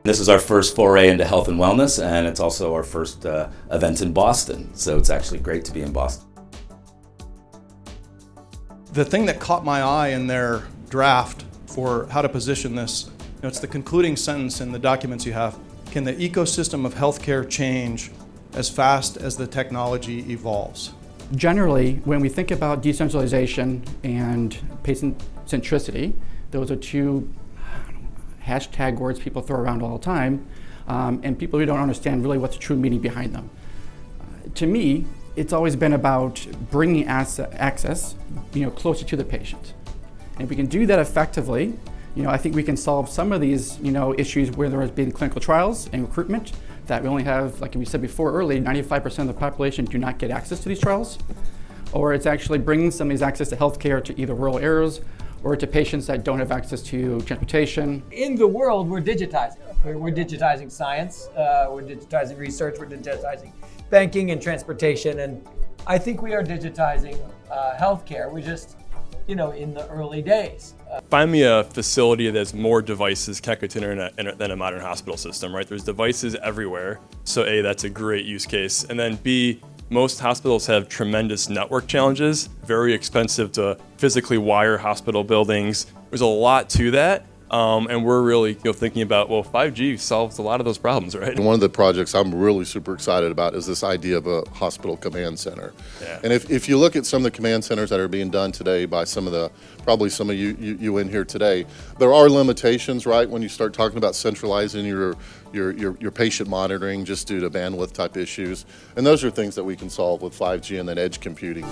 This is our first foray into health and wellness, and it's also our first event in Boston, so it's actually great to be in Boston. The thing that caught my eye in their draft for how to position this, it's the concluding sentence in the documents you have. Can the ecosystem of healthcare change as fast as the technology evolves? Generally, when we think about decentralization and patient centricity, those are two hashtag words people throw around all the time, and people who don't understand really what's the true meaning behind them. To me, it's always been about bringing access, closer to the patient. And if we can do that effectively, I think we can solve some of these, issues where there has been clinical trials and recruitment that we only have, like we said before earlier, 95% of the population do not get access to these trials. Or it's actually bringing some of these access to healthcare to either rural areas or to patients that don't have access to transportation. In the world, we're digitizing. We're digitizing science, we're digitizing research, we're digitizing banking and transportation, and I think we are digitizing healthcare. We're just, in the early days. Find me a facility that has more devices connected to internet than a modern hospital system, right? There's devices everywhere. So A, that's a great use case. And then B, most hospitals have tremendous network challenges, very expensive to physically wire hospital buildings. There's a lot to that. And we're really thinking about, 5G solves a lot of those problems, right? And one of the projects I'm really super excited about is this idea of a hospital command center. Yeah. And if you look at some of the command centers that are being done today by probably some of you in here today, there are limitations, right, when you start talking about centralizing your patient monitoring just due to bandwidth type issues. And those are things that we can solve with 5G and then edge computing.